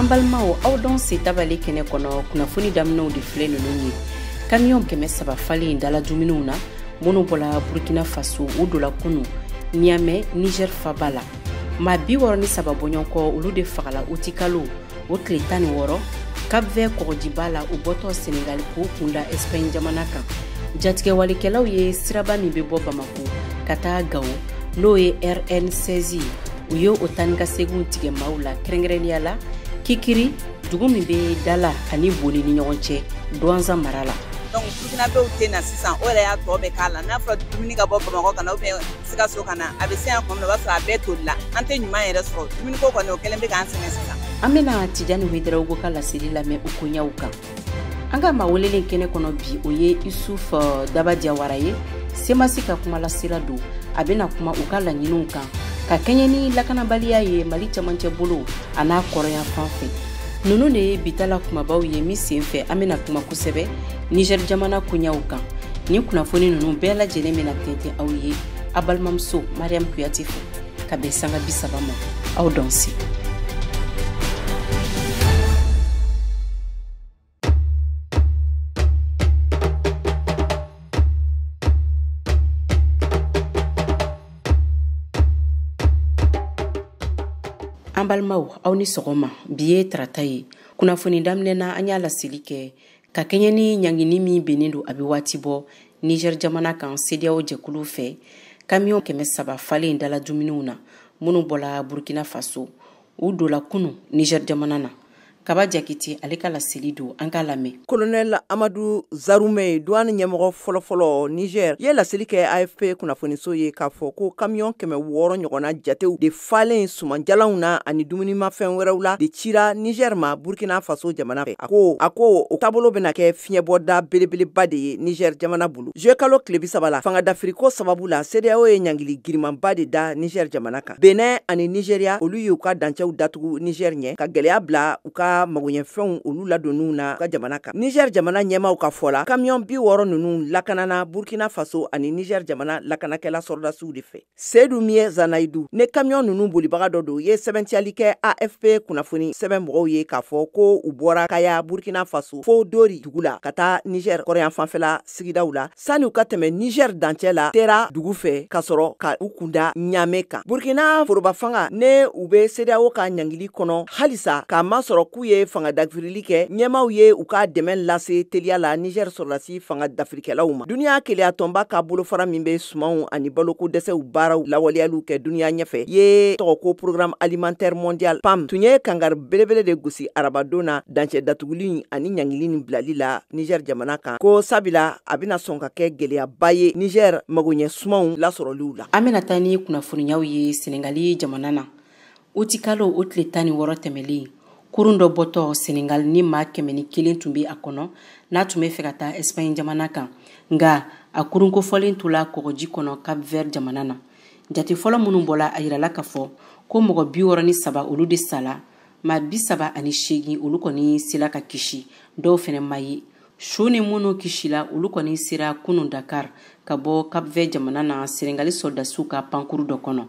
An balimaw aw dɔn se tabali kɛnɛ kɔnɔ kunnafoni daminɛw de filɛ ninnu ye. Camion 300 falen dala dumuniw na minnu bɔla Burkina Faso u dola kunu Niamey Niger faba la. Ma 63 bɔɲɔgɔnkɔ olu de fagala Utikalo o tile 16 Cap-Vert kɔgɔjiba la u bɔtɔ Senegal k'u kunda Espagne jamana kan. Jatigɛwalikɛlaw ye siraba min bɛ bɔ Bamako ka taa Gao n'o ye RN16 u ye o tani ka seginw tigɛ maaw la kɛrɛnkɛrɛnnenya la Kikiri dugu min bɛ Dala ani Boni ni ɲɔgɔn cɛ Douanza mara la. Donc Burkina bew tena sisan o yɛrɛ y'a tɔ bɛ k'a la n'a fɔra dumuni ka bɔ Bamakɔ kana ou bien Sikaso kana a bɛ se yan kuma min na o b'a sɔrɔ a bɛɛ tolila an tɛ ɲuman yɛrɛ sɔrɔ dumuni ko kɔni o kɛlen bɛ k'an sɛgɛn sisan. An bɛna Tijani Wederawogo ka laseli lamɛn u koɲaw kan. An ka maa welelen kɛnɛ kɔnɔ bi o ye Isuf Daba Diawara ye Semasi ka kuma lasira don a bɛna kuma u ka laɲiniw kan ka kɛɲɛ ni lakanabaliya ye Mali camancɛ bolo a n'a kɔrɔyan fan fɛ. Nunu de ye bitala kumabaw ye min senfɛ an bɛna kuma kosɛbɛ Niger jamana koɲaw kan. Ni kunnafoni nunu bɛɛ lajɛlen bɛna tɛntɛn aw ye a balimamuso Mariam Kuyate fɛ ka bɛn sanga 30 ma aw dɔn se. An balimaw aw ni sɔgɔma bi ye tarata ye kunnafoni daminɛna an y'a laseli kɛ ka kɛɲɛ ni ɲangini min bɛnnen don a bɛ waati bɔ Niger jamana kan CEDEAO jɛkulu fɛ camion 300 falen dala dumuniw na minnu bɔla Burkina Faso u dola kunu Niger jamana na. Kaba Jakite ale ka laseli don an ka lamɛn. Colonel Amadou Zaroume douane ɲɛmɔgɔ fɔlɔfɔlɔ Niger ye laseli kɛ AFP kunnafoniso ye k'a fɔ ko camion 600 ɲɔgɔnna jatew de falen sumanjalanw na ani dumunimafɛn wɛrɛw la de cira Niger ma Burkina Faso jamana fɛ. A ko o taabolo bɛna kɛ fiɲɛbɔda belebeleba de ye Niger jamana bolo. Juillet tile 30 la fanga d'Afriko sababu la CEDEAO ye ɲangili girimanba de da Niger jamana kan. Benin ani Nigeria olu y'u ka dancɛw datugu Niger ɲɛ ka gɛlɛya bila u ka magoɲɛfɛnw olu ladonnu na ka jamana kan. Niger jamana ɲɛmaw ka fɔ la camion 60 nunu lakanana Burkina Faso ani Niger jamana lakanakɛla sɔrdasiw de fɛ. Seydou Mie Zanaidu ne camion nunu bolibaga dɔ don ye sɛbɛntiyali kɛ AFP kunnafoni sɛbɛn mɔgɔw ye k'a fɔ ko u bɔra Kaya Burkina Faso fo Dori dugu la ka taa Niger kɔrɔyan fanfɛla sigidaw la sani u ka tɛmɛ Niger dancɛ la Tera dugu fɛ ka sɔrɔ ka u kunda Niamey kan. Burkina foroba fanga ne u bɛ CEDEAO ka ɲangili kɔnɔ halisa k'a masɔrɔ k'u ye fanga dafirili kɛ ɲɛmaw ye u ka dɛmɛ lase teliya la Niger sɔrɔdasi fanga dafirikɛlaw ma. Duniya keleya tɔnba ka bolofara min bɛ sumanw ani baloko dɛsɛw baaraw lawaleyaliw kɛ duniya ɲɛfɛ ye tɔgɔ ko programme alimentaire mondial PAM tun ye kangari belebele de gosi arabadon na dancɛ datuguli ani ɲangili ni bilali la Niger jamana kan ko sabila a bɛna sɔn ka kɛ gɛlɛyaba ye Niger magoɲɛ sumanw lasɔrɔliw la. An bɛna taa ni kunnafoniyaw ye Senegali jamana na Utikalo o tile 16 tɛmɛlen kurun dɔ bɔtɔ Senegal ni maa 101 tun bɛ a kɔnɔ n'a tun bɛ fɛ ka taa Espagne jamana kan nka a kurun kofɔlen tora kɔgɔji kɔnɔ Cap-Vert jamana na. Jate fɔlɔ minnu bɔla a yirala k'a fɔ ko mɔgɔ 63 olu de sala maa 38 olu kɔni sela ka kisi dɔw fɛnɛ ma ye. Su ni minnu kisila olu kɔni sera kunun Dakar ka bɔ Cap-Vert jamana na Senegali sɔrdasiw ka pankuru dɔ kɔnɔ.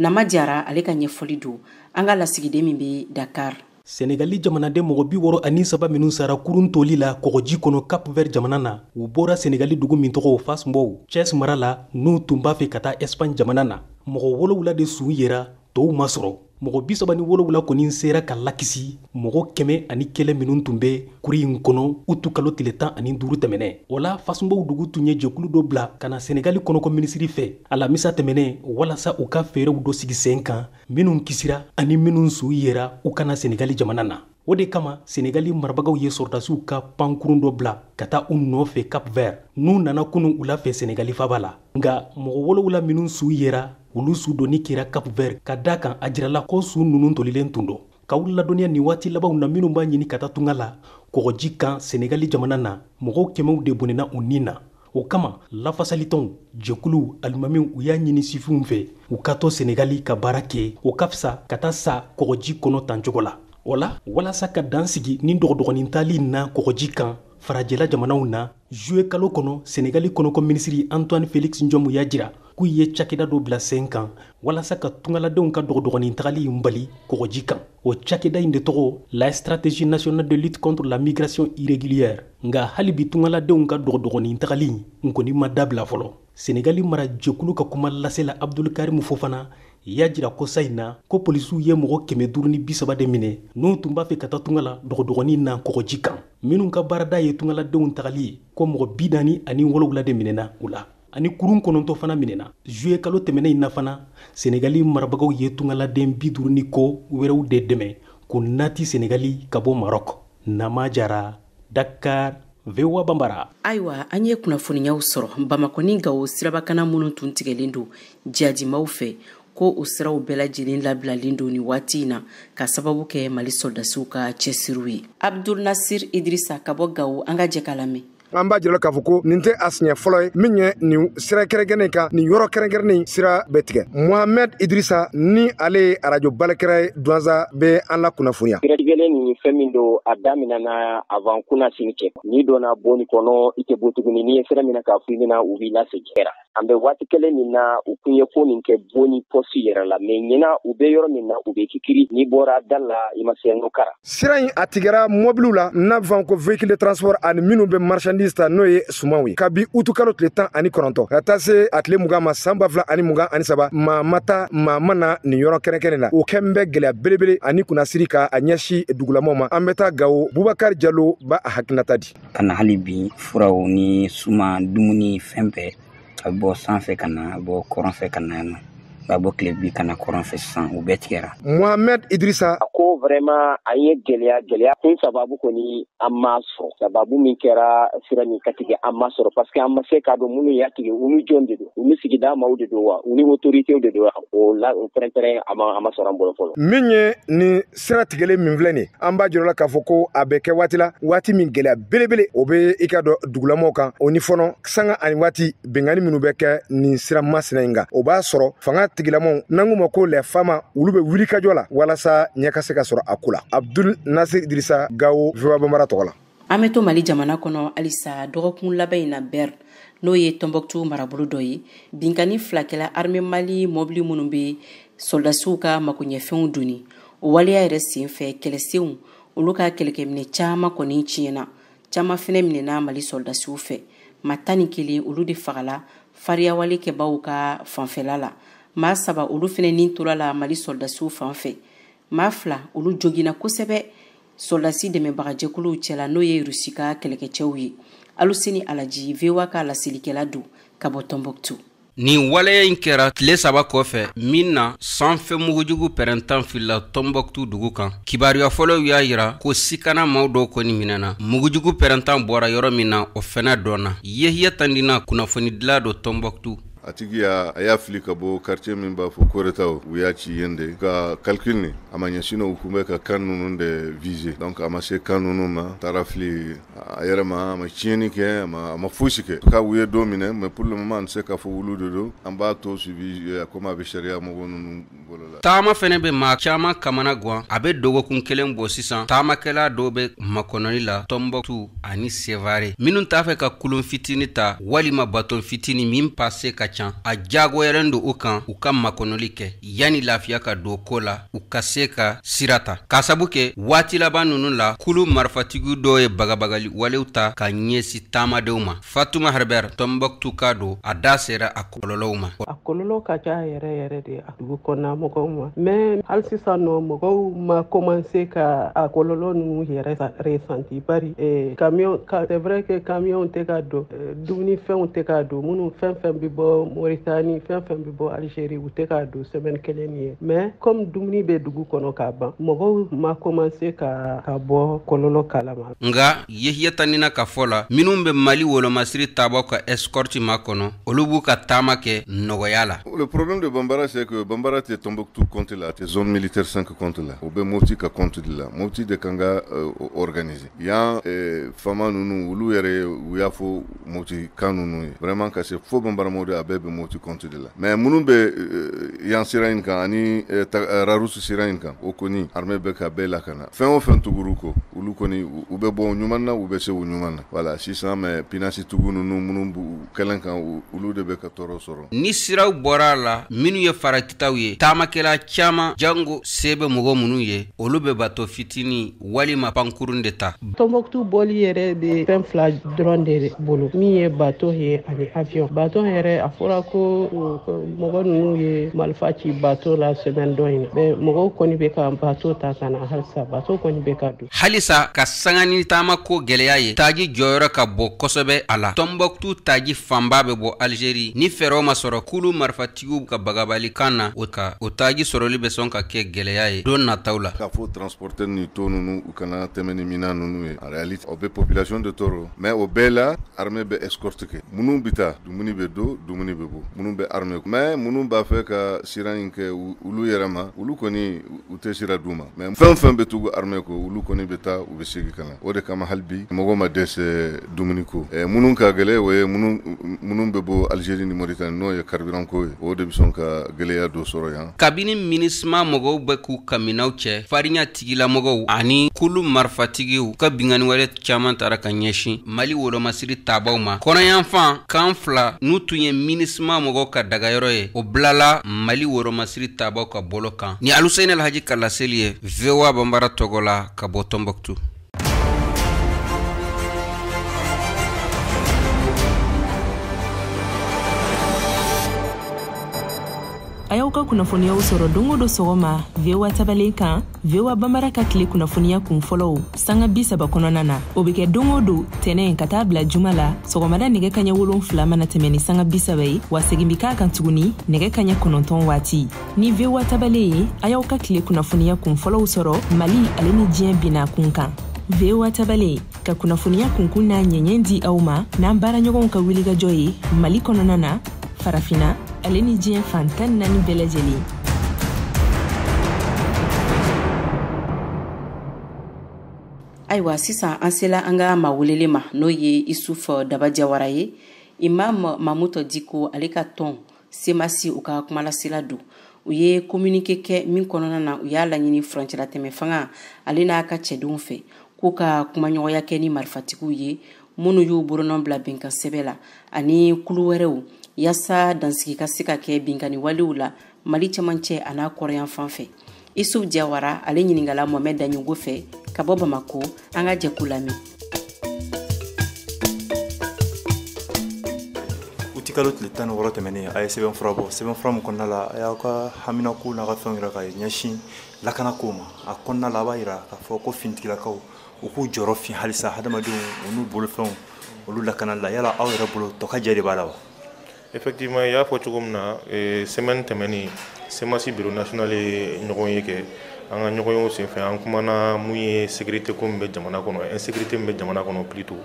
Nama Jara ale ka ɲɛfɔli don an ka lasigiden min bɛ Dakar. Senegali jamanaden mɔgɔ 63 minnu sara kurun toli la kɔgɔji kɔnɔ Cap-Vert jamana na u bɔra Senegali dugu min tɔgɔ Fasmbow Thiès mara la n'u tun b'a fɛ ka taa Espagne jamana na. Mɔgɔ 7 de sun yera tɔw ma sɔrɔ. Mɔgɔ 37 kɔni sera ka lakisi mɔgɔ 101 minnu tun bɛ kuri in kɔnɔ utu kalo tile 15 tɛmɛnɛ. O la Fasmbow dugu tun ye jɛkulu dɔ bila ka na Senegali kɔnɔko minisiri fɛ alamisa tɛmɛnɛ walasa u ka fɛɛrɛw dɔ sigi sen kan minnu kisira ani minnu su yera u kana Senegali jamana na. O de kama Senegali marabagaw ye sɔrdasiw ka pankurun dɔ bila ka taa u nɔfɛ Cap-Vert n'u nana kunu u la fɛ Senegali faba la. Nga mɔgɔ 7 minnu su yera olu su doni kɛra Cap-Vert ka da kan a jirala ko su nunu tolilen tun don. K'aw ladɔnniya ni waati labanw na minnu b'a ɲini ka taa tunga la kɔgɔji kan Senegali jamana na mɔgɔw 100 de bonena u nin na. O kama lafasalitɔnw jɛkuluw alimamiw u y'a ɲini sifinw fɛ u ka to Senegali ka baara kɛ o ka fisa ka taa sa kɔgɔji kɔnɔ tan cogo la. O la walasa ka dan sigi ni dɔgɔdɔgɔnin tali na kɔgɔji kan farajɛla jamanaw na juillet kalo kɔnɔ Senegali kɔnɔko minisiri Antoine Félix Ndiomou y'a jira k'u ye cakɛda dɔ bila sen kan walasa ka tungaladenw ka dɔgɔdɔgɔnin tagali in bali kɔgɔji kan. O cakɛda in de tɔgɔ la stratégie nationale de lutte contre la migration irrégulière. Nga hali bi tungaladenw ka dɔgɔdɔgɔnin tagali in kɔni ma dabila fɔlɔ. Senegali mara jɛkulu ka kuma lasela Abdul Karim Fofana y'a jira ko sa in na ko polisiw ye mɔgɔ 530 de minɛ n'u tun b'a fɛ ka taa tunga la dɔgɔdɔgɔnin na kɔgɔji kan. Minnu ka baarada ye tungaladenw tagali ye ko mɔgɔ 47 de minɛna u la ani kurun 9 fana minɛna. Juillet kalo tɛmɛnen in na fana Senegali marabagaw ye tungaladen 50 ko wɛrɛw de dɛmɛ ko nati Senegali ka bɔ Maroc. Nama Jara, Dakar, VOA Bambara. Ayiwa, an ye kunnafoniyaw sɔrɔ Bamako ni Gao sirabakana minnu tun tigɛlen don jihadimaw fɛ ko o siraw bɛɛ lajɛlen labilalen don ni waati in na ka sababu kɛ Mali soldasiw ka cɛsiriw ye. Abdul Nasir Idrissa ka bɔ Gao, an ka jɛ k'a lamɛn. An b'a jira k'a fɔ ko nin tɛ a siɲɛ fɔlɔ ye min ye nin sira kɛrɛnkɛrɛnnen kan nin yɔrɔ kɛrɛnkɛrɛnnen sira bɛ tigɛ. Mohamed Idrissa ni ale ye arajo balakɛra ye Douentza bɛ an la kunnafoniya. Siratigɛlen nin fɛn min don a daminɛna avant kuna sini kɛ. N'i donna bonni kɔnɔ i tɛ bɔ tuguni n'i ye sira minɛ k'a fɔ i bɛna u b'i lasegin. An bɛ waati kelen min na u kun ye ko nin kɛ bonni poste yɛrɛ la mais ɲina u bɛ yɔrɔ min na u bɛ kikiri n'i bɔra da la i ma se n'o kara. Sira in a tigɛra mobiliw la n'a fɔ ko véhicule de transport ani minnu bɛ marchandise ta n'o ye sumanw ye. Kabi utu kalo tile 19 ka taa se a tile 20 ma san 2023 maa ma taa maa ma na nin yɔrɔ kɛrɛnkɛrɛnnen la. O kɛn bɛ gɛlɛya belebele ani kunnasiri ka a ɲɛsin dugulamaw ma. An bɛ taa Gao, Bubakari Jalo ba a hakilinata di. Kana hali bi furaw ni suma dumuni fɛn bɛɛ a bɔ sanfɛ ka na bɔ kɔrɔn fɛ ka na yan nɔ. Ba bɔ tile bi kana kɔrɔn fɛ sisan u bɛɛ tigɛra. Mohamed Idrissa ko vraiment a ye gɛlɛya kun sababu kɔni an ma sɔrɔ sababu min kɛra sira min ka tigɛ an ma sɔrɔ parce que an ma se k'a dɔn minnu y'a tigɛ u ni jɔn de don u ni sigida maaw de don wa u ni autorités de don wa o la o pɛrɛn-pɛrɛn a ma sɔrɔ an bolo fɔlɔ. Min ye nin sira tigɛlen min filɛ nin an b'a jira k'a fɔ ko a bɛ kɛ waati la waati min gɛlɛya belebele o bɛ i ka dɔn dugulamaw kan o ni fɔlɔ sanga ani waati bɛnkanni minnu bɛ kɛ nin sira masina in kan o b'a sɔrɔ fanga tigilamɔw n'an ko ma ko les femmes olu bɛ wuli ka jɔ la walasa ɲɛ ka se ka sɔrɔ a ko la. Abdul Nasir Idrissa, Gao, VOA Bambara tɔgɔ la. An bɛ to Mali jamana kɔnɔ halisa dɔgɔkun laban in na Berne n'o ye Tombouctou marabolo dɔ ye binkani 2 kɛla armée Mali mobili minnu bɛ soldasiw ka makoɲɛfɛnw donni o waleya yɛrɛ senfɛ kɛlɛsenw olu ka kɛlɛkɛminɛ caman kɔni tiɲɛna caman fɛnɛ minɛna Mali soldasiw fɛ maa 11 olu de fagala fariyawale kɛbaw ka fanfɛla la maa 7 olu fɛnɛ nin tora la Mali soldasiw fanfɛ maa 2 olu jogina kosɛbɛ soldasi dɛmɛbagajɛkuluw cɛla n'o ye Rusi ka kɛlɛkɛcɛw ye Aluseni Alaji VOA ka lasilikɛla don ka bɔ Tombouctou. Nin waleya in kɛra tile 3 kɔfɛ min na sanfɛ mugujugu pɛrɛntan filila Tombouctou dugu kan. Kibaruya fɔlɔw y'a yira ko sikana maaw dɔw kɔni minɛna. Mugujugu pɛrɛntan bɔra yɔrɔ min na o fɛnɛ dɔnna. Yehiya Tandina kunnafoni dila do Tombouctou. A tigi y'a fili ka bɔ quartier min b'a fɔ Koretaw u y'a ci yen de ka calcul ni a ma ɲɛsin u kun bɛ ka kan ninnu de viser donc a ma se kan ninnu ma taara fili a yɛrɛ ma a ma tiɲɛni kɛ a ma fosi kɛ ka u ye don minɛ mais pour le moment an tɛ se k'a fɔ wulu de don an b'a to suivi comme a bɛ sariya mɔgɔ ninnu bolo la. Taama fɛnɛ bɛ maa caman kamana guwan a bɛ dɔgɔkun kelen bɔ sisan taamakɛla dɔw bɛ makɔnɔni la Tombouctou ani Sévaré minnu t'a fɛ ka kulon fitini ta walima baton fitini min passe ka a jagoyalen do u kan u ka makɔnɔli kɛ yani lafiya ka don ko la u ka se ka sirata ka sabu kɛ waati laban ninnu la kulu marifatigi dɔw ye bagabagali walew ta ka ɲɛsi taamadenw ma. Fatuma Herbert Tombouctou ka don a da sera a kɔlɔlɔw ma. A kɔlɔlɔ ka ca yɛrɛ de a dugu kɔnɔna mɔgɔw ma mais hali sisan nɔ mɔgɔw ma commencer ka a kɔlɔlɔ ninnu yɛrɛ ressentir bari camion c'est vrai que camion tɛ ka don dumunifɛnw tɛ ka don minnu fɛn bɛ bɔ Mauritanie fɛn bɛ bɔ Algérie u tɛ ka don semaine kelen ye mais comme dumuni bɛ dugu kɔnɔ ka ban mɔgɔw ma commencer ka bɔ kɔlɔlɔ kalama. Nga Yehiya Tandina ka fɔ la minnu bɛ Mali wolomasiri taabɔ ka escorte ma kɔnɔ olu b'u ka taama kɛ nɔgɔya la. Le problème de Bambara c'est que Bambara tɛ Tombouctou compte la tɛ zone militaire 5 compte la o bɛ Mopti ka compte de la Mopti de kan ka organiser yan fama ninnu olu yɛrɛ u y'a fɔ Mopti kan ninnu ye vraiment ka se fo Bambara mɔdɔ bɛɛ bɛ moti compte de la mais minnu bɛ yan sira in kan ani rarusu sira in kan o kɔni armée bɛ ka bɛɛ lakana fɛn o fɛn tuguru ko olu kɔni u bɛ bɔ ɲuman na u bɛ se o ɲuman na voilà sisan mais pinasi tugu ninnu minnu b'u kɛlɛ kan olu de bɛ ka tɔɔrɔ sɔrɔ ni siraw bɔra la minnu ye farakitaw ye taamakɛla caman jango sebe mɔgɔ minnu ye olu bɛ bato fitini walima pankurun de ta Tombouctou boli yɛrɛ de fɛn fila dɔrɔn de bolo min ye bateau ye ani avion bateau yɛrɛ a fɔra ko mɔgɔ ninnu ye marifa ci bateau la semaine dɔ in na mɔgɔw kɔni bɛ ka bateau ta ka na halisa bateau kɔni bɛ ka don halisa ka sangani taama ko gɛlɛya ye taji jɔyɔrɔ ka bɔ kosɛbɛ a la Tombouctou taji fanba bɛ bɔ Algérie ni fɛɛrɛw ma sɔrɔ kulu marifatigiw ka bagabali kan na o taji sɔrɔli bɛ sɔn ka kɛ gɛlɛya ye don nataw la k'a fɔ transporteur ni to ninnu u kana tɛmɛ ni mina ninnu ye en réalité o bɛ population de tɔɔrɔ mais o bɛɛ la armée bɛ escorte kɛ minnu bɛ taa dumuni bɛ don dumuni bɛ bɔ minnu bɛ armée mais minnu b'a fɛ ka sira in kɛ olu yɛrɛ ma olu kɔni u tɛ sira d'u ma mais fɛn fɛn bɛ tugu armée ko olu kɔni bɛ taa u bɛ segin ka na o de kama hali bi mɔgɔ ma dɛsɛ dumuni ko minnu ka gɛlɛya o ye minnu bɛ bɔ Algérie ni Mauritanie n'o ye carburant ko ye o de bɛ sɔn ka gɛlɛya dɔ sɔrɔ yan kabini MINUSMA mɔgɔw bɛ k'u kaminaw cɛ farinya tigilamɔgɔw ani kulu marifatigiw ka bingani wɛrɛ caman tara ka ɲɛsin Mali wolomasiri taabaw ma kɔnɔyanfan kan fila n'u tun ye MINUSMA mɔgɔw ka dagayɔrɔ ye o bilala Mali wolomasiri taabaw ka bolo kan ni Aluseyini Alhaji Kalaseli ye VOA Bambara tɔgɔ la ka bɔ Tombouctou. A y'aw ka kunnafoniyaw sɔrɔ don o don sɔgɔma VOA tabalen kan VOA Bambara ka tile kunnafoniya kun fɔlɔw sanga 30 kɔnɔna na o bɛ kɛ don o don tɛnɛn ka taa bila juma la sɔgɔmada nɛgɛ kaɲɛ 7 mana tɛmɛ ni sanga 30 ye wa segin bi k'a kan tuguni nɛgɛ kaɲɛ 9 waati ni VOA tabalen ye a y'aw ka tile kunnafoniya kun fɔlɔw sɔrɔ Mali ale ni diɲɛ bina kun kan VOA tabalen ka kunnafoniya kunkun n'a ɲɛɲɛ di aw ma n'an baaraɲɔgɔnw ka wulikajɔ ye Mali kɔnɔna na farafina ale ni diɲɛ fantan 4 bɛɛ lajɛlen. Ayiwa sisan an sela an ka mawuleli ma n'o ye Isufu Dabajawara ye Imam Mamuto Diko ale ka tɔn semasi u ka kumalasira don u ye communiqué kɛ min kɔnɔna na u y'a laɲini frontière tɛmɛ fanga ale n'a ka cɛdenw fɛ k'u ka kumaɲɔgɔnya kɛ ni marifatigiw ye minnu y'u bolonɔ bila bɛnkan sɛbɛ la ani kulu wɛrɛw yasa dansigi ka se ka kɛ binkani walew la Mali cɛmancɛ a n'a kɔrɔyan fan fɛ Isufu Jawara ale ɲiningala Mohamed Daɲogo fɛ ka bɔ Bamako an ka jɛku lamɛn. Utikalo tile 16 tɛmɛnen a ye sɛbɛnfura bɔ sɛbɛnfura min kɔnɔna la a y'aw ka haminako n'a ka fɛnw yira ka ɲɛsin lakanako ma a kɔnɔna la a b'a yira k'a fɔ ko finitigilakaw u k'u jɔyɔrɔ fin halisa hadamadenw u n'u bolofɛnw olu lakanali la yala aw yɛrɛ bolo tɔkajɛ de b'a la wa? Effectivement, il y a fɔ cogo min na semaine tɛmɛnen semasi bureau national ye ɲɔgɔn ye kɛ an ka ɲɔgɔnyew senfɛ an kumana mun ye sécurité ko min bɛ jamana kɔnɔ insécurité min bɛ jamana kɔnɔ plutôt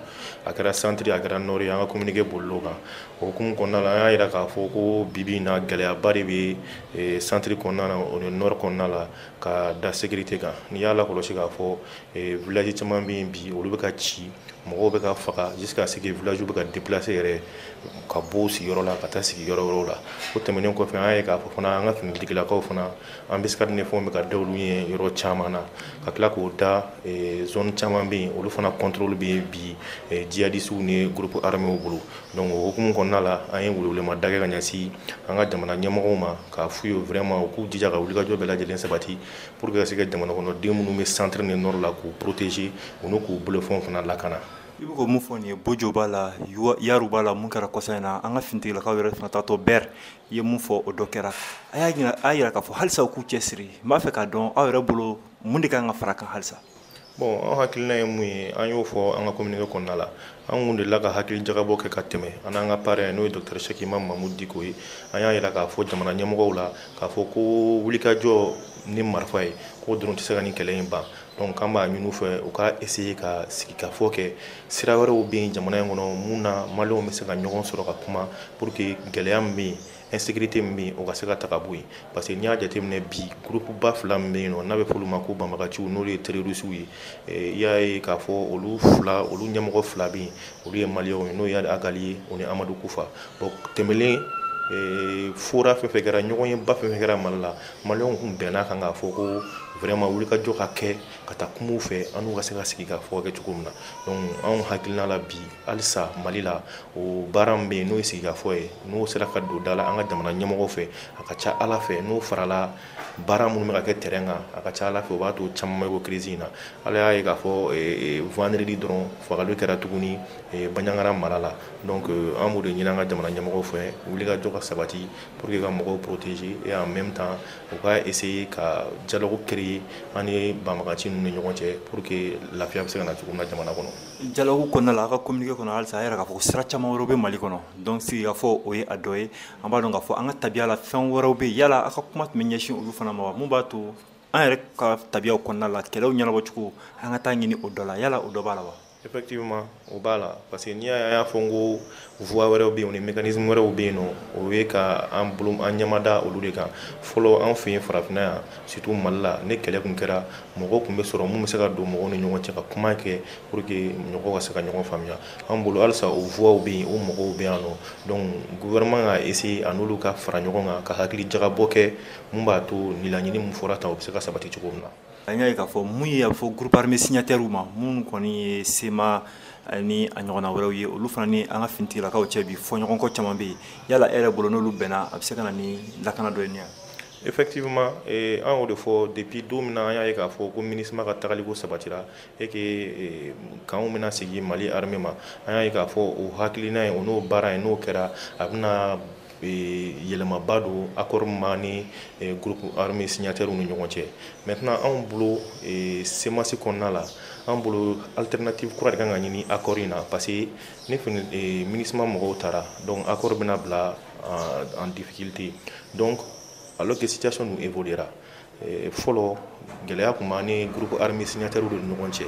a kɛra centre a kɛra nord ye an ka communiqué bolil'o kan o hukumu kɔnɔna la an y'a yira k'a fɔ ko bibi in na gɛlɛyaba de bɛ centre kɔnɔna na o ni nord kɔnɔna la ka da sécurité kan n'i y'a lakɔlɔsi k'a fɔ village caman bɛ yen bi olu bɛ ka ci mɔgɔw bɛ ka faga jusqu'à ce que village bɛ ka déplacer yɛrɛ ka bɔ sigiyɔrɔ la ka taa sigi yɔrɔ wɛrɛw la o tɛmɛnen kɔfɛ an y'a ye k'a fɔ fana an ka finitigilakaw fana embuscade ni fɛnw bɛ ka da olu ye yɔrɔ caman na ka tila k'o da zone caman bɛ yen olu fana contrôle bɛ yen bi djihadistes ni groupe armés bolo donc o hukumu kɔnɔna la an ye welewelema da kɛ ka ɲɛsin an ka jamana ɲɛmɔgɔw ma k'a f'u ye vraiment u k'u jija ka wulikajɔ bɛɛ lajɛlen sabati pour que ka se ka jamana kɔnɔden minnu bɛ centre ni nord la k'u protéger u n'u k'u bolofɛnw fana lakana. I bɛ ko mun fɔ nin ye bojo b'a la yaru b'a la mun kɛra kɔsa in na an ka finitigilakaw yɛrɛ fana taatɔ bɛr i ye mun fɔ o dɔ kɛra a y'a yira k'a fɔ halisa u k'u cɛ siri n b'a fɛ k'a dɔn aw yɛrɛ bolo mun de kan ka fara kan halisa. Bon an hakilina ye mun ye an y'o fɔ an ka communiqué kɔnɔna la an kun delila ka hakili jagabɔ kɛ ka tɛmɛ an n'an ka parrain n'o ye Dr Cheikh Imam Mamudu Diko ye an y'a yira k'a fɔ jamana ɲɛmɔgɔw la k'a fɔ ko wulikajɔ ni marifa ye k'o dɔrɔn tɛ se ka nin kɛlɛ in ban donc an b'a ɲini u fɛ u ka essayer ka sigikafɔ kɛ sira wɛrɛw bɛ yen jamana in kɔnɔ mun na maliyɛnw bɛ se ka ɲɔgɔn sɔrɔ ka kuma pour que gɛlɛya min bɛ yen insécurité min bɛ yen o ka se ka ta ka bɔ yen parce que n'i y'a jateminɛ bi groupe ba fila min bɛ yen nɔ n'a bɛ fɔ olu ma ko banbagaciw n'olu ye terroristes ye i y'a ye k'a fɔ olu ɲɛmɔgɔ fila bɛ yen olu ye maliyɛnw ye n'o ye Agali ye o ni Amadu Kufa bon tɛmɛlen fora fɛn fɛn kɛra ɲɔgɔn ye ba fɛn fɛn kɛra Mali la maliyɛnw kun bɛnna kan k'a fɔ ko vraiment wulikajɔ ka kɛ ka taa kumaw fɛ an n'u ka se ka sigi ka fɔ kɛ cogo min na donc anw hakilina la bi halisa Mali la o baara min bɛ yen n'o ye sigikafɔ ye n'o sera ka don da la an ka jamana ɲɛmɔgɔw fɛ a ka ca Ala fɛ n'o farala baara minnu bɛ ka kɛ terrain kan a ka ca Ala fɛ o b'a to caman bɛ bɔ crise in na ala y'a ye k'a fɔ vendredi dɔrɔn fagali kɛra tuguni Banɲangara mara la donc an b'o de ɲini an ka jamana ɲɛmɔgɔw fɛ wulikajɔ ka sabati pour que ka mɔgɔw protéger et en même temps u ka essayer ka dialogue créer an ni banbagaci ninnu ni ɲɔgɔn cɛ pour que lafiya bɛ se ka na cogo min na jamana kɔnɔ. Dialogue kɔnɔna la a ka communiqué kɔnɔ halisa a yɛrɛ k'a fɔ ko sira caman wɛrɛw bɛ Mali kɔnɔ donc sigikafɔ o ye a dɔ ye an b'a dɔn k'a fɔ an ka tabiya la fɛn wɛrɛw bɛ yen yala a ka kuma tun bɛ ɲɛsin olu fana ma wa mun b'a to an yɛrɛ ka tabiyaw kɔnɔna la kɛlɛw ɲɛnabɔcogo an ka taa ɲini o dɔ la yala o dɔ b'a la wa? Effectivement o b'a la parce que n'i y'a fɔ n ko voie wɛrɛw bɛ yen ni mécanisme wɛrɛw bɛ yen nɔ o ye ka an ɲɛmada olu de kan fɔlɔ an fɛ yen farafinna yan surtout Mali la ni kɛlɛ kun kɛra mɔgɔw kun bɛ sɔrɔ mun bɛ se ka don mɔgɔw ni ɲɔgɔn cɛ ka kuma kɛ pour que mɔgɔw ka se ka ɲɔgɔn faamuya an bolo halisa o voies bɛ yen o mɔgɔw bɛ yan nɔ donc gouvernement ka essayer a n'olu ka fara ɲɔgɔn kan ka hakili jagabɔ kɛ mun b'a to nin laɲini mun fɔra tan o bɛ se ka sabati cogo min na. An y'a ye k'a fɔ mun ye a fɔ groupe armé signataires ma mun kɔni ye SEMA ni a ɲɔgɔnna wɛrɛw ye olu fana ni an ka finitigilakaw cɛ bi fɔ ɲɔgɔn kɔ caman bɛ yen yala e yɛrɛ bolo n'olu bɛnna a bɛ se ka na ni lakana dɔ ye ni yan? Effectivement an y'o de fɔ depuis don min na an y'a ye k'a fɔ ko MINUSMA ka tagaliko sabatira et que kanw bɛna sigi Mali armée ma an y'a ye k'a fɔ o hakilina ye o n'o baara ye n'o kɛra a bɛna yɛlɛmaba don accord ma ni groupe armé signataires ni ɲɔgɔn cɛ maintenant anw bolo CEMAC kɔnɔna la an bolo alternative kura de kan ka ɲini accord in na parce que ni MINUSMA mɔgɔw taara donc accord bɛna bila en difficulté donc alors que situation nous évoluera fɔlɔ gɛlɛya kun b'an ni groupe armé signataires de ɲɔgɔn cɛ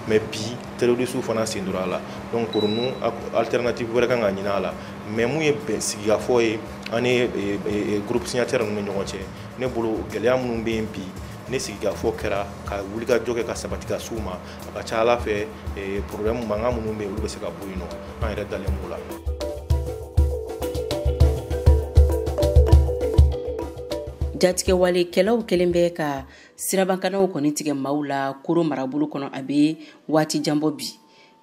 mais bi terroristes fana sen donna a la donc pour nous alternative wɛrɛ kan ka ɲini a la mais mun ye sigikafɔ ye an ni groupe signataires ninnu ni ɲɔgɔn cɛ ne bolo gɛlɛya minnu bɛ yen bi ne sigikafɔ kɛra ka wulikajɔ kɛ ka sabati ka s'u ma a ka ca Ala fɛ problème mankan minnu bɛ yen olu bɛ se ka bɔ yen nɔ an yɛrɛ dalen b'o la. jatigɛ wale kɛlɛw kelen bɛ ka sirabakanaw kɔni tigɛ maaw la koro marabolo kɔnɔ a bɛ waati janbɔ bi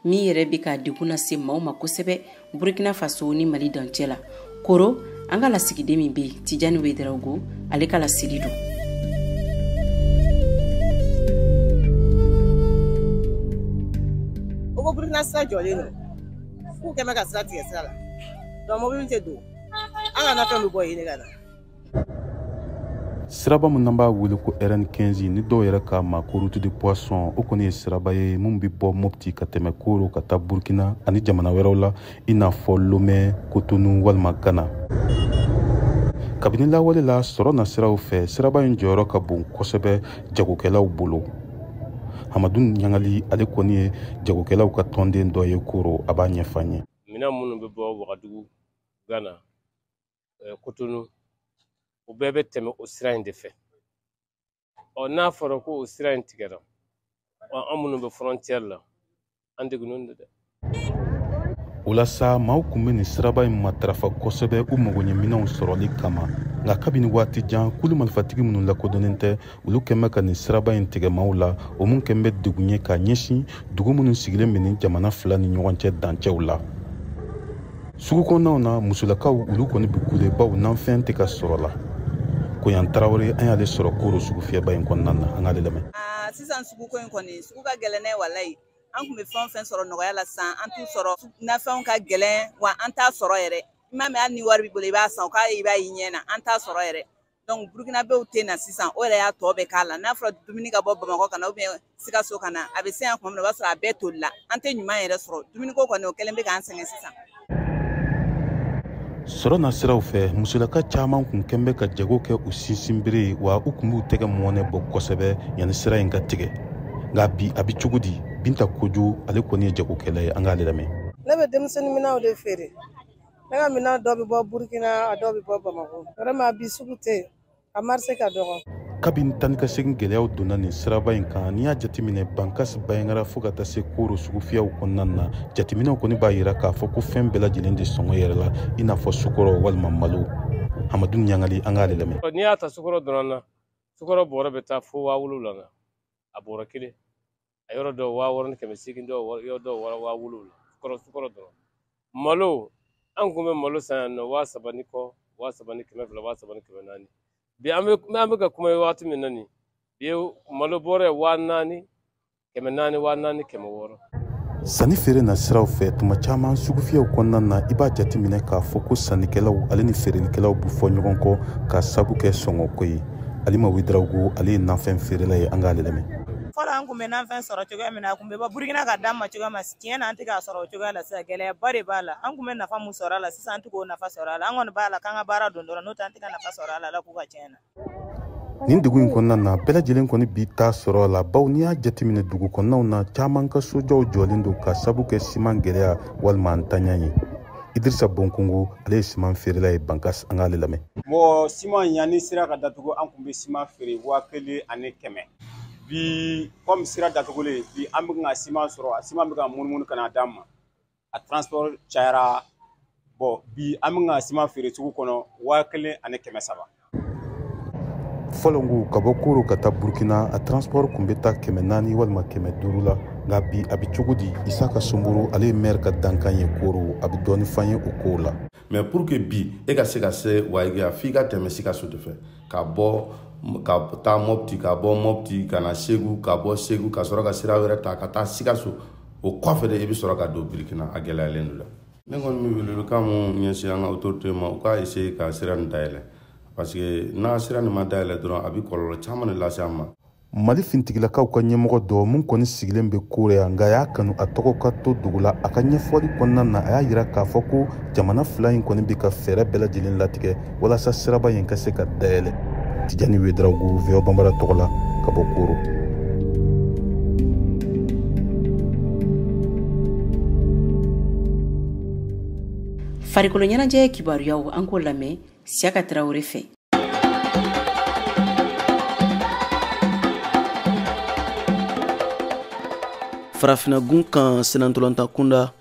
min yɛrɛ bɛ ka degun lase maaw ma kosɛbɛ Burkina Faso ni Mali dancɛ la koro an ka lasigiden min bɛ yen Tijani Wederawogo ale ka laseli don. o ko Burkina sira jɔlen don k'u kɛmɛ ka sira tigɛ sira la donc mobili tɛ don an ka nafɛn bɛ bɔ yen de ka na. Siraba mun n'an b'a wele ko RN15 ni dɔw yɛrɛ k'a ma ko route de poisson o kɔni ye siraba ye mun bɛ bɔ Mopti ka tɛmɛ Koro ka taa Burkina ani jamana wɛrɛw la i n'a fɔ Lomé, Cotonou walima Ghana. Kabini lawale la sɔrɔ na siraw fɛ siraba in jɔyɔrɔ ka bon kosɛbɛ jagokɛlaw bolo. Hamadu Ɲangali ale kɔni ye jagokɛlaw ka tɔnden dɔ ye Koro a b'a ɲɛfɔ an ye. Minɛn minnu bɛ bɔ Wagadugu, Ghana, Cotonou o bɛɛ bɛ tɛmɛ o sira in de fɛ n'a fɔra ko o sira in tigɛra an minnu bɛ frontière la an degunnen don dɛ. O la sa maaw kun bɛ nin siraba in matarafa kosɛbɛ u magoɲɛminɛnw sɔrɔli kama nka kabini waati jan kulu marifatigi minnu lakodɔnnen tɛ olu kɛn bɛ ka nin siraba in tigɛ maaw la o mun kɛn bɛ degun ye ka ɲɛsin dugu minnu sigilen bɛ nin jamana fila ni ɲɔgɔn cɛ dancɛw la. Sugu kɔnɔnaw na musolakaw olu kɔni bɛ kule baw nanfɛn tɛ ka sɔrɔ la. Koyan Tarawele an y'ale sɔrɔ Koro sugu fiyɛba in kɔnɔna na an k'ale lamɛn. Sisan sugu ko in kɔni sugu ka gɛlɛn n'a walayi an kun bɛ fɛn o fɛn sɔrɔ nɔgɔya la sisan an t'u sɔrɔ nafɛnw ka gɛlɛn wa an t'a sɔrɔ yɛrɛ i m'a mɛn hali ni wari b'i bolo i b'a san o k'a i b'a y'i ɲɛ na an t'a sɔrɔ yɛrɛ donc Burkinabɛw tɛ na sisan o yɛrɛ y'a tɔ bɛɛ k'a la n'a fɔra dumuni ka bɔ Bamakɔ ka na ou bien Sikaso ka na a bɛ se yan tuma min na o b'a sɔrɔ a bɛɛ tolila an tɛ ɲuman yɛrɛ sɔrɔ dumuni ko kɔni o kɛlen bɛ k'an sɛgɛn sisan. Sɔrɔ na siraw fɛ musolaka caman kun kɛn bɛ ka jago kɛ u sinsinbere wa u kun b'u tɛgɛ mɔnɛ bɔ kosɛbɛ yanni sira in ka tigɛ nka bi a bɛ cogo di Binta Kojo ale kɔni ye jagokɛla ye an k'ale lamɛn. Ne bɛ denmisɛnnin minɛnw de feere ne ka minɛn dɔw bɛ bɔ Burkina a dɔw bɛ bɔ Bamakɔ vraiment bi sugu tɛ yen a marché ka dɔgɔ. Kabini tani ka segin gɛlɛyaw donna nin siraba in kan n'i y'a jateminɛ Bankasi Bayangara fo ka taa se Koro sugu fiyɛw kɔnɔna na jateminɛw kɔni b'a jira k'a fɔ ko fɛn bɛɛ lajɛlen de sɔngɔ yɛrɛ la i n'a fɔ sukɔrɔ walima malo Hamadu Nyangali an k'ale lamɛn. N'i y'a ta sukaro dɔrɔn na sukaro bɔrɛ bɛ taa fo 7,000 la a bɔrɛ kelen a yɔrɔ dɔw 6,800 yɔrɔ dɔw 7,000 sukaro dɔrɔn. Malo an kun bɛ malo san yan nɔ 3,000 ni kɔ 3,200 3,400 bi an bɛ ka kuma waati min na nin bi malo bɔrɛ 4,400 4,400 4,600. Sanni feere na siraw fɛ tuma caman sugufiyaw kɔnɔna na i b'a jateminɛ k'a fɔ ko sannikɛlaw ale ni feerelikɛlaw bɛ fɔ ɲɔgɔn kɔ ka sabu kɛ sɔngɔko ye. Alima Widarago ale ye nafɛn feerela ye an k'ale lamɛn. Fɔlɔ an kun bɛ nafɛn sɔrɔ cogoya min na a kun bɛ bɔ Burukina ka d'an ma cogoya min na tiɲɛ na an tɛ k'a sɔrɔ o cogoya la sisan gɛlɛyaba de b'a la an kun bɛ nafa mun sɔrɔ a la sisan an tɛ k'o nafa sɔrɔ a la an kɔni b'a la k'an ka baara don dɔrɔn n'o tɛ an tɛ ka nafa sɔrɔ a la Ala k'u ka tiɲɛ na. Nin dugu in kɔnɔna na bɛɛ lajɛlen kɔni b'i ta sɔrɔ a la bawo n'i y'a jateminɛ dugu kɔnɔnaw na caman ka sojɔw jɔlen don ka sabu kɛ siman gɛlɛya walima ntanya ye. Idrissa Bonkongo ale ye siman feerela ye Bankas an k'ale lamɛn. Bon siman yanni sira ka datugu an kun bɛ siman feere 1,100 bi comme sira datugulen bi an bɛ ka siman sɔrɔ a siman bɛ ka munumunu ka na d'an ma a transport cayara bon bi an bɛ ka siman feere sugu kɔnɔ 1,300. Fɔlɔngo ka bɔ Koro ka taa Burkina a transport kun bɛ taa 400 walima 500 la nka bi a bɛ cogo di Isaka Somboro ale ye maire ka dankan ye Koro a bɛ dɔɔni f'an ye o kow la. Mais pour que bi e ka se ka se Waigia f'i ka tɛmɛ Sikaso de fɛ ka bɔ ka taa Mopti ka bɔ Mopti ka na Segu ka bɔ Segu ka sɔrɔ ka sira wɛrɛ ta ka taa Sikaso o kɔfɛ de e bɛ sɔrɔ ka don Burkina a gɛlɛyalen don la. Ne kɔni bɛ welewelekan mun ɲɛsin an ka autorité ma u k'a essayer ka sira nin dayɛlɛ parce que n'a sira nin ma dayɛlɛ dɔrɔn a bɛ kɔlɔlɔ caman de lase an ma. Mali fintigilakaw ka ɲɛmɔgɔ dɔ mun kɔni sigilen bɛ Koro yan nka a y'a kanu a tɔgɔ ka to dugu la a ka ɲɛfɔli kɔnɔna na a y'a yira k'a fɔ ko jamana fila in kɔni bɛ ka fɛɛrɛ bɛɛ lajɛlen latigɛ walasa siraba in ka se ka dayɛlɛ. Tijani Wederawogo VOA Bambara tɔgɔ la ka bɔ Koro. Farikolo ɲɛnajɛ kibaruyaw an k'o lamɛn Siaka Traoré fɛ. Farafinagun kan senantolanta kunda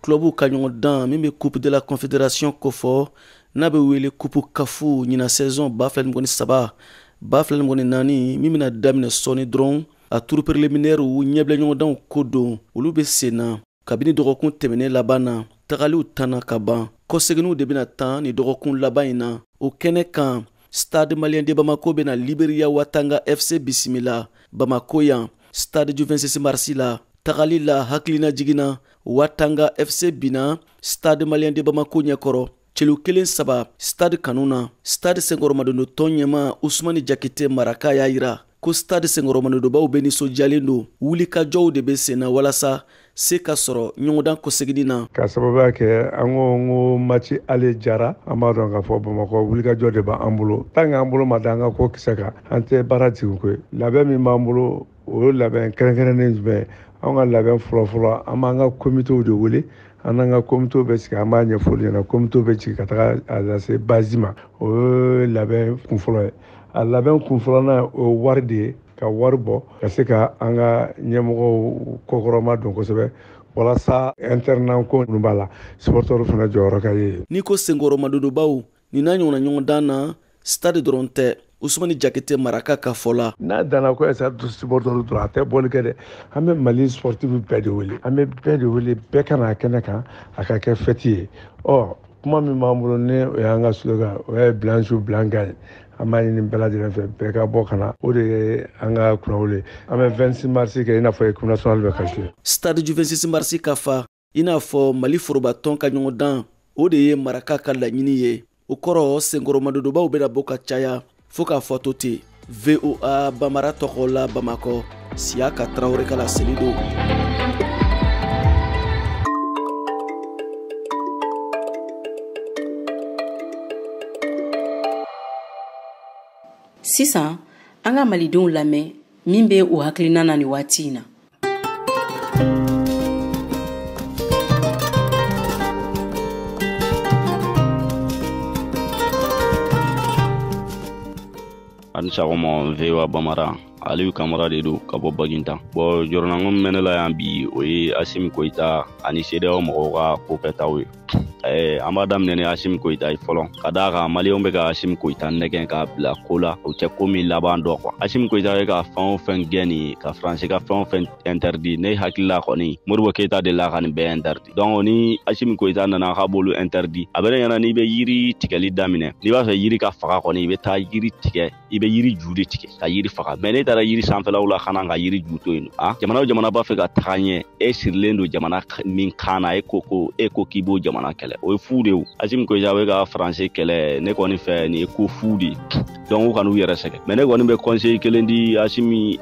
clubu ka ɲɔgɔn dan min bɛ coupe de la confédération kofɔ n'a bɛ wele coupe kafu ɲina saison 2023 2024 min bɛna daminɛ sɔɔni dɔrɔn a tour préliminaire ɲɛbila ɲɔgɔndanw ko don olu bɛ sen na kabini dɔgɔkun tɛmɛnen laban na tagaliw tanna ka ban kɔseginniw de bɛna tan ni dɔgɔkun laban in na o kɛnɛ kan stade malien de Bamako bɛna Liberiya Watanga FC bisimila Bamako yan stade du 26 mars la tagali la hakilina jigina Watanga FC bina stade malien de Bamako ɲɛkɔrɔ celu 1-3 stade kanuna stade Senghor Madondo tɔn ɲɛma Ousmane Jakite Maraka y'a yira ko stade Senghor Madondo baw bɛ nisɔndiyalen don wulikajɔw de bɛ sen na walasa se ka sɔrɔ ɲɔgɔndan kɔseginin na ka sababuya kɛ an ko match ale jara an b'a dɔn k'a fɔ Bamakɔ wulikajɔ de b'an bolo tant que an bolo ma da an ka ko kisɛ kan an tɛ baara tigɛ koyi labɛn min b'an bolo o ye labɛn kɛrɛnkɛrɛnnen jumɛn an ka labɛn fɔlɔfɔlɔ an b'an ka komitew de wele an n'an ka komitew bɛ sigi an b'a ɲɛfɔli ɲɛna komitew bɛ sigi ka taga a lase base ma o ye labɛn kunfɔlɔ ye a labɛn kunfɔlɔnan o ye wari de ye ka wari bɔ ka se ka an ka ɲɛmɔgɔw kɔkɔrɔma dɔn kosɛbɛ walasa internat ko ninnu b'a la supporters fana jɔyɔrɔ ka ye ni ko Senghor Madondo baw ni n'a ɲɔgɔnna ɲɔgɔndan na stade dɔrɔn tɛ Ousmane Jakite Maraka ka fɔ la n'a danna ko ɛsɛ supporters dɔrɔn a tɛ bɔli kɛ dɛ an bɛ Mali sportif bɛɛ de wele an bɛ bɛɛ de wele bɛɛ ka na kɛnɛ kan a ka kɛ fête ye kuma min b'an bolo ni o y'an ka slogan o ye blanc sur blanc gagne an b'a ɲini bɛɛ lajɛlen fɛ bɛɛ ka bɔ ka na o de ye an ka kunnawolo an bɛ 26 mars kɛ i n'a fɔ équipe nationale bɛ qualifié stade du 26 mars ka fa i n'a fɔ Mali forobatɔn ka ɲɔgɔndan o de ye Maraka ka laɲini ye o kɔrɔ Senghor Madondo baw bɛna bɔ ka caya fo k'a fɔ to ten VOA Bambara tɔgɔ la Bamakɔ Siaka Traoré ka laseli don. Sisan an ka malidenw lamɛn min bɛ o hakilina na ni waati in na. ani sagoma VOA Bambara Aliou Kamara de do ka bɔ Bagintan bon jɔrɔnanko mɛnɛ la yan bi o ye Asimi Koyita ani CEDEAO mɔgɔw ka ko kɛtaw ye an b'a daminɛ ni Asimi Goyita ye fɔlɔ ka d'a kan maliyɛnw bɛ ka Asimi Goyita nɛgɛn k'a bila ko la o tɛ ko min laban dɔ quoi. Asimi Goyita ye ka fɛn o fɛn gɛn nin ka Faransi ka fɛn o fɛn interdit ne hakili la kɔni Modibo Keyita de la ka nin bɛɛ interdit. Donc ni Asimi Goyita nana ka bolo interdit a bɛ ne ɲɛna n'i bɛ yiri tigɛli daminɛ n'i b'a fɛ yiri ka faga kɔni i bɛ taa yiri tigɛ i bɛ yiri ju de tigɛ ka yiri faga mais ne taara yiri sanfɛlaw la kana ka yiri ju to yen jamana o jamana b'a fɛ ka taga ɲɛ e sirilen don jamana min kan na e ko k'i b'o jamana kɛlɛ o ye fu de ye. Asimi Goyita bɛ ka Faransi kɛlɛ ne kɔni fɛ nin ye ko fu de ye donc u kan'u yɛrɛ sɛgɛn mais ne kɔni bɛ conseil kelen di Asimi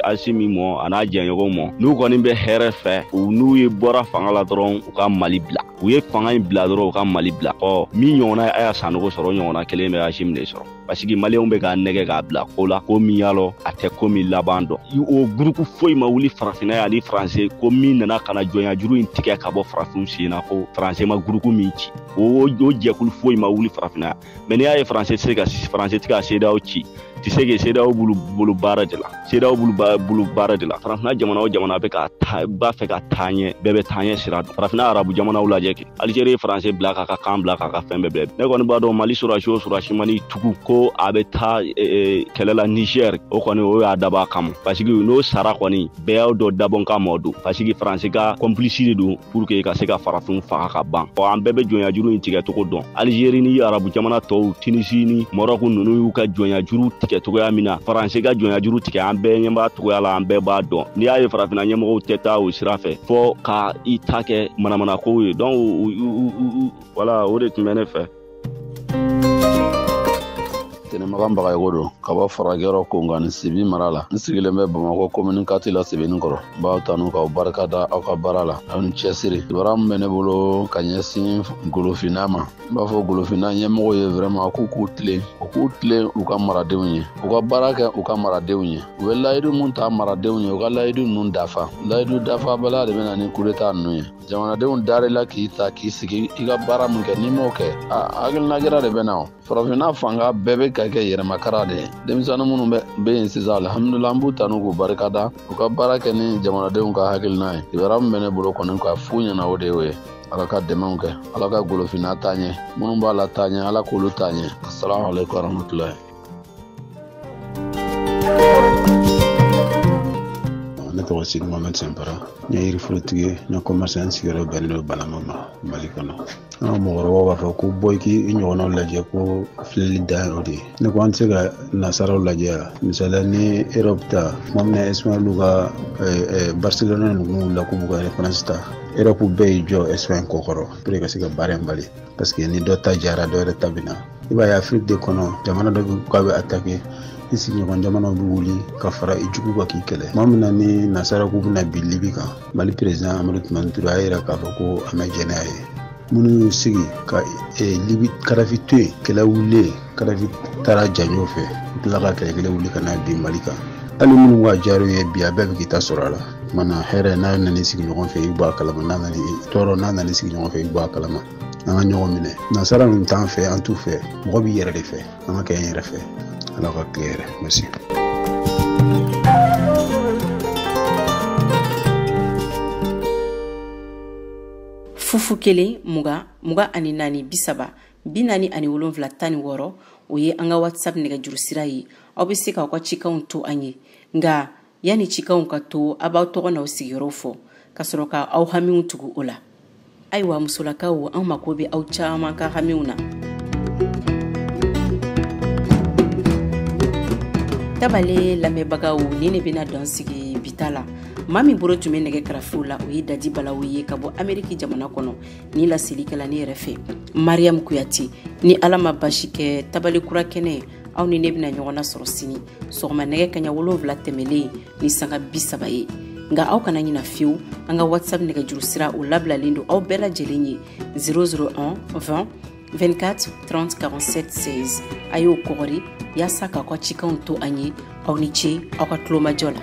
mɔ a n'a jɛɲɔgɔnw mɔ n'u kɔni bɛ hɛrɛ fɛ n'u ye bɔra fanga la dɔrɔn u ka Mali bila u ye fanga in bila dɔrɔn u ka Mali bila min ɲɔgɔnna a y'a sanogo sɔrɔ ɲɔgɔnna kelen bɛ Asimi de sɔrɔ parce que maliyɛnw bɛ k'a nɛgɛ k'a bila ko la ko min y'a lɔ a tɛ ko min laban dɔn o gurupu foyi ma wuli farafinna ye ani Faransi ko min nana ka na jɔnya juru in tigɛ ka bɔ farafinw sen na ko Faransi ma gurupu min ci o jɛkulu foyi ma wuli farafinna mais n'i y'a ye Faransi tɛ ka CEDEAO ci ti se ke CEDEAO bolo baara de la CEDEAO bolo baara de la farafinna jamana o jamana b'a fɛ ka taa ɲɛ bɛɛ bɛ taa ɲɛ sira dɔn farafinna arabu jamanaw lajɛ kɛ Algérie ye Faransi bila k'a ka kan bila k'a ka fɛn bɛɛ bila ne kɔni b'a dɔn Mali surasi o surasi man'i tugu ko a bɛ taa kɛlɛ la Niger o kɔni o y'a dabɔ a kama parce que n'o sara kɔni bɛɛ y'o dɔ dabɔ kan mɔ don parce que Faransi ka complice de don pour que ka se ka farafinw faga ka ban an bɛɛ bɛ jɔnya juru in tigɛ cogo dɔn Algérie ni arabu jamana tɔw Tunisie ni Maroc ninnu y'u ka jɔnya juru tigɛ togoya min na Faransi ka jɔnya juru tigɛ an bɛɛ ɲɛ b'a togoya la an bɛɛ b'a dɔn n'i y'a ye farafinna ɲɛmɔgɔw tɛ taa o sira fɛ fɔ ka i ta kɛ manamanakow ye donc voilà o de tun bɛ ne fɛ. Tɛnɛmagan Bagayogo don ka bɔ Farajɛrɔ Konkan Sibi mara la n sigilen bɛ Bamakɔ commune 4 la Sebenikɔrɔ n b'aw tanu k'aw barika da aw ka baara la aw ni cɛsiri kibaruya min bɛ ne bolo ka ɲɛsin golofinna ma n b'a fɔ golofinna ɲɛmɔgɔw ye vraiment k'u tilen u ka maradenw ye u ka baara kɛ u ka maradenw ye u bɛ layidu mun ta maradenw ye u ka layidu ninnu dafa layidu dafabaliya de bɛ na ni coup d'état ninnu ye jamanadenw darila k'i ta k'i sigi i ka baara min kɛ n'i m'o kɛ hakilinajira de bɛ na o farafinna fanga bɛɛ bɛ ka kɛ yɛrɛmakara de ye denmisɛnnin minnu bɛ yen sisan alhamdulillah an b'u tanu k'u barika da u ka baara kɛ ni jamanadenw ka hakilina ye kibaruya min bɛ ne bolo kɔni k'a f'u ɲɛna o de ye ala ka dɛmɛw kɛ ala ka golofinna taa ɲɛ minnu b'a la taa ɲɛ ala k'olu taa ɲɛ assalamu alaikum warahmatullahi. Ne tɔgɔ Sidi Mohamed Sɛnpara n ye yiriforotigi ye n ye commerçant n sigiyɔrɔ bɛnnen don Banama ma Mali kɔnɔ an ka mɔgɔkɔrɔbaw b'a fɔ ko bɔ i k'i ɲɔgɔnnaw lajɛ ko filɛli dan ye o de ye ne ko an tɛ se ka nasaraw lajɛ misaliya ni Europe ta tuma min na Espagne ka Barcelona ninnu wulila k'u b'u ka référence ta Europe bɛɛ y'i jɔ Espagne kɔkɔrɔ pour que ka se ka baara in bali parce que ni dɔ ta jara dɔ yɛrɛ ta bɛ na i b'a ye Afrique de kɔnɔ jamana dɔ bɛ k'a bɛ attaquer i sigiɲɔgɔn jamanaw bɛ wuli ka fara i jugu kan k'i kɛlɛ tuma min na ni nasara k'u bɛna bin Libi kan Mali président Amadu Tumani Ture a y'a jira k'a fɔ ko a ma jɛn n'a ye minnu y'u sigi ka Libi Kadafi to yen kɛlɛ wulilen Kadafi taara janjo fɛ u tila ka kɛlɛkɛlɛ wuli ka n'a bin Mali kan hali minnu ka jariw ye bi a bɛɛ bɛ k'i ta sɔrɔ a la mana hɛrɛ n'a nana sigi ɲɔgɔn fɛ i bɔ a kalama n'a nana tɔɔrɔ n'a nana sigi ɲɔgɔn fɛ i bɔ a kalama an ka ɲɔgɔn minɛ nasara ninnu t'an fɛ an t'u fɛ mɔgɔ b'i yɛrɛ de fɛ an ka kɛ n yɛrɛ fɛ ala ka tile yɛrɛ merci. Fufu kelen muga ani naani 30 40 ani 76 o ye an ka WhatsApp nɛgɛjuru sira ye aw bɛ se k'aw ka cikanw to an ye nka yanni cikanw ka to a b'aw tɔgɔ n'aw sigiyɔrɔ fɔ ka sɔrɔ ka aw hamiw tugu o la ayiwa musolakaw an mako bɛ aw caman ka hamiw na tabale lamɛnbagaw ni ne bɛna dɔn sigi bita la maa min bolo tun bɛ nɛgɛ karafiw la o ye Dadi Balawu ye ka bɔ Ameriki jamana kɔnɔ ni lasilikɛla ne yɛrɛ fɛ Mariam Kuyate ni ala ma basi kɛ tabale kura kɛnɛ aw ni ne bɛna ɲɔgɔn na sɔrɔ sini sɔgɔma nɛgɛ kaɲa 7 tɛmɛlen ni sanga 30 ye nka aw kana ɲina fiyewu an ka WhatsApp nɛgɛjuru sira o labilalen don aw bɛɛ lajɛlen ye 001 20 24 30 47 16 a y'o kɔgɔri yaasa k'aw ka cikanw to an ye aw ni ce aw ka tulomajɔ la